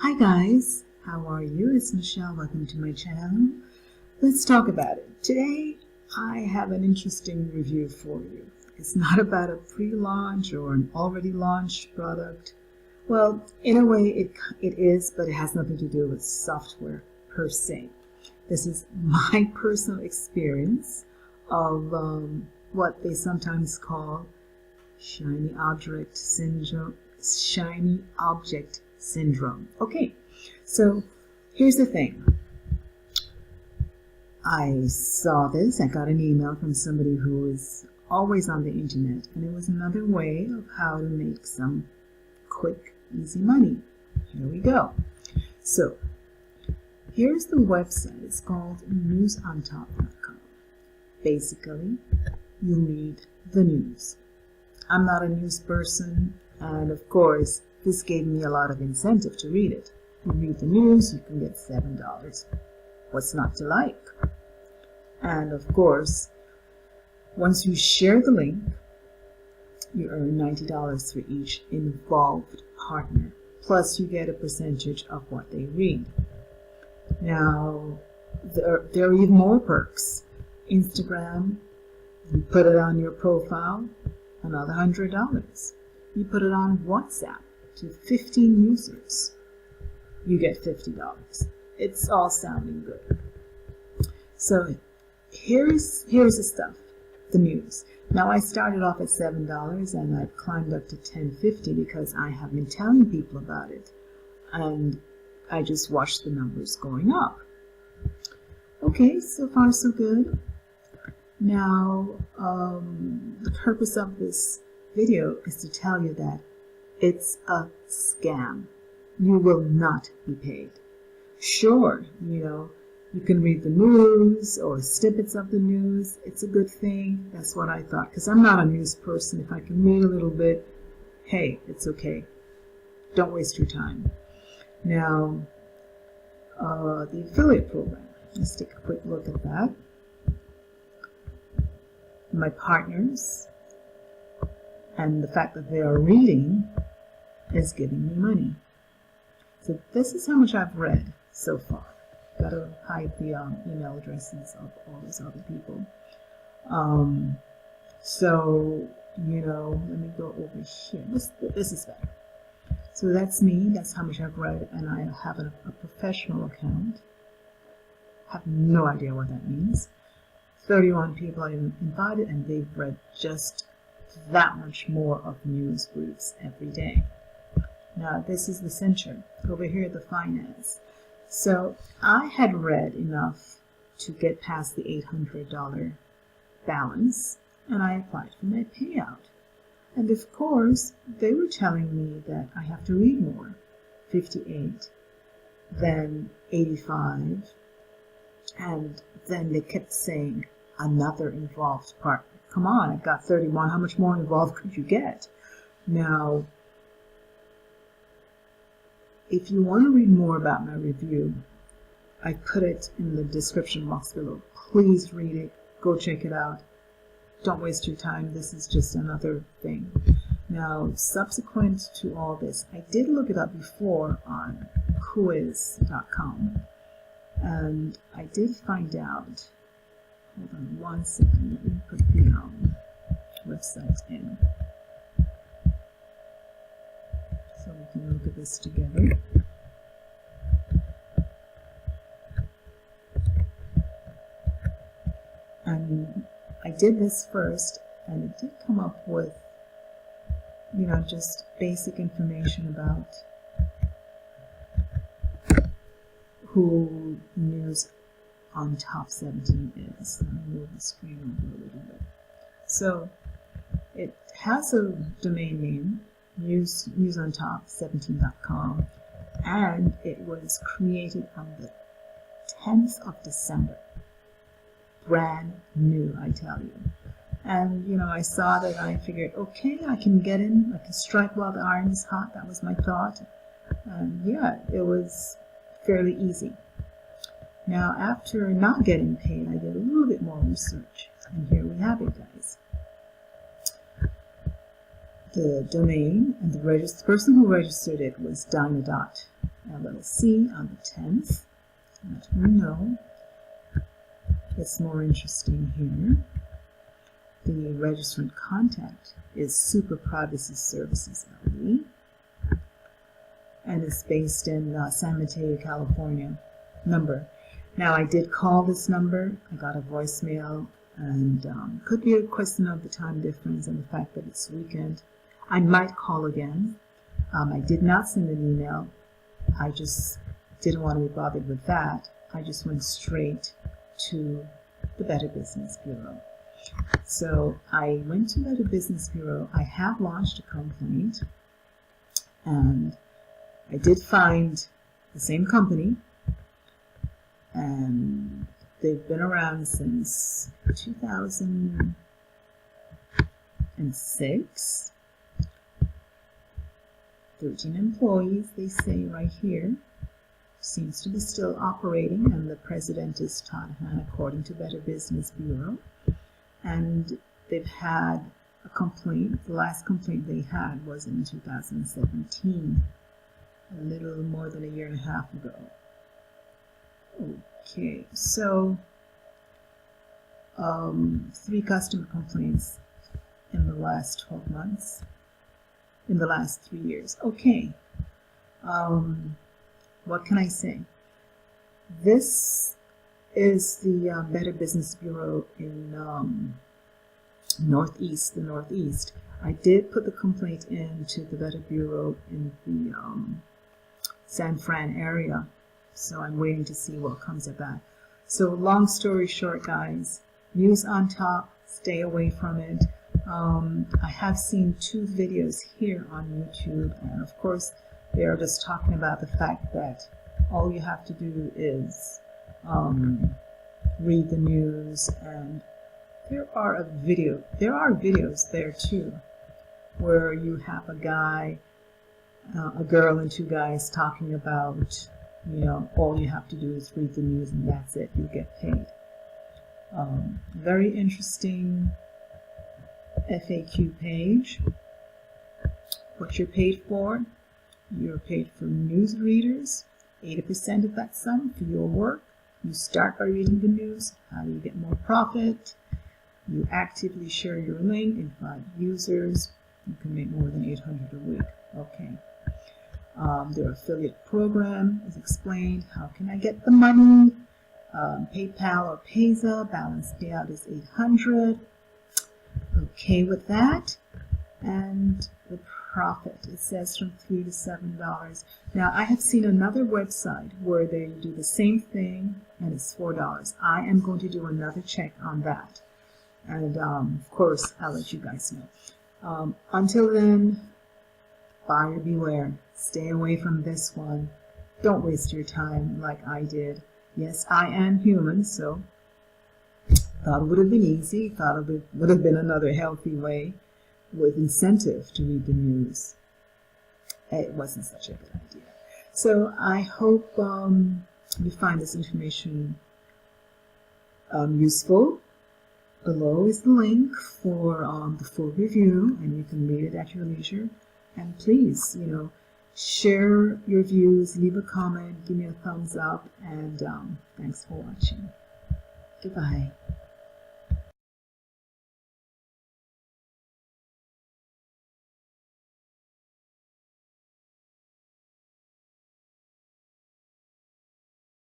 Hi guys, how are you? It's Michelle. Welcome to my channel. Let's talk about it. Today I have an interesting review for you. It's not about a pre-launch or an already launched product. Well, in a way it is, but it has nothing to do with software per se. This is my personal experience of what they sometimes call shiny object syndrome. Okay, so here's the thing. I saw this. I got an email from somebody who is always on the internet, and it was another way of how to make some quick, easy money. Here we go. So here's the website. It's called Newsontop.com. Basically, you read the news. I'm not a news person, and of course, this gave me a lot of incentive to read it. You read the news, you can get $7. What's not to like? And of course, once you share the link, you earn $90 for each involved partner. Plus, you get a percentage of what they read. Now, there are even more perks. Instagram, you put it on your profile, another $100. You put it on WhatsApp to 15 users, you get $50. It's all sounding good. So here's the stuff, the news. Now I started off at $7 and I've climbed up to $10.50 because I have been telling people about it, and I just watched the numbers going up. Okay, so far so good. Now the purpose of this video is to tell you that it's a scam. You will not be paid. Sure, you can read the news or snippets of the news. It's a good thing. That's what I thought, because I'm not a news person. If I can read a little bit, hey, it's okay. Don't waste your time. Now, the affiliate program. Let's take a quick look at that. My partners and the fact that they are reading is giving me money. So this is how much I've read so far. Gotta hide the email addresses of all those other people. Let me go over here. This is better. So that's me. That's how much I've read, and I have a professional account. Have no idea what that means. 31 people are invited, and they've read just that much more of news briefs every day. Now this is the censure. Over here, the finance. So I had read enough to get past the $800 balance, and I applied for my payout. And of course, they were telling me that I have to read more, 58, then 85, and then they kept saying another involved part. Come on, I've got 31. How much more involved could you get? Now, if you want to read more about my review, I put it in the description box below. Please read it. Go check it out. Don't waste your time. This is just another thing. Now, subsequent to all this, I did look it up before on quiz.com, and I did find out. Hold on one second. Let me put the website in, so we can look at this together. And I did this first, and it did come up with, just basic information about who Newsontop17 is. Let me move the screen over a little bit. So it has a domain name, Newsontop17.com, and it was created on the 10th of December. Brand new, I tell you. And I saw that, I figured, okay, I can get in, I can strike while the iron is hot. That was my thought. And yeah, it was fairly easy. Now, after not getting paid, I did a little bit more research, and here we have it, guys. The domain and the person who registered it was Dynadot, LLC on the 10th. Let me know. It's more interesting here. The registrant contact is Super Privacy Services LLC, and it's based in San Mateo, California. Number. Now, I did call this number. I got a voicemail, and could be a question of the time difference and the fact that it's weekend. I might call again. I did not send an email. I just didn't want to be bothered with that. I just went straight to the Better Business Bureau. So I went to Better Business Bureau. I have launched a complaint, and I did find the same company, and they've been around since 2006. 13 employees, they say right here. Seems to be still operating, and the president is Todd, according to Better Business Bureau. And they've had a complaint. The last complaint they had was in 2017, a little more than a year and a half ago. Okay, so 3 customer complaints in the last 12 months, in the last 3 years. Okay, what can I say? This is the Better Business Bureau in the Northeast. I did put the complaint into the Better Bureau in the San Fran area, so I'm waiting to see what comes of that. So long story short, guys, news on top, stay away from it. I have seen 2 videos here on YouTube, and of course they are just talking about the fact that all you have to do is read the news, and there are videos there too, where you have a guy, a girl, and 2 guys talking about, you know, all you have to do is read the news and that's it, you get paid. Very interesting FAQ page. What you're paid for? You're paid for news readers. 80% of that sum for your work. You start by reading the news. How do you get more profit? You actively share your link, invite users. You can make more than $800 a week. Okay. Their affiliate program is explained. How can I get the money? PayPal or Payza. Balance payout is $800. Okay with that. And the profit, it says from $3 to $7. Now, I have seen another website where they do the same thing and it's $4. I am going to do another check on that, and of course I'll let you guys know. Until then, buyer beware. Stay away from this one. Don't waste your time like I did. Yes, I am human, so thought it would have been easy, thought it would have been another healthy way with incentive to read the news. It wasn't such a good idea. So I hope you find this information useful. Below is the link for the full review, and you can read it at your leisure. And please, you know, share your views, leave a comment, give me a thumbs up, and thanks for watching. Goodbye.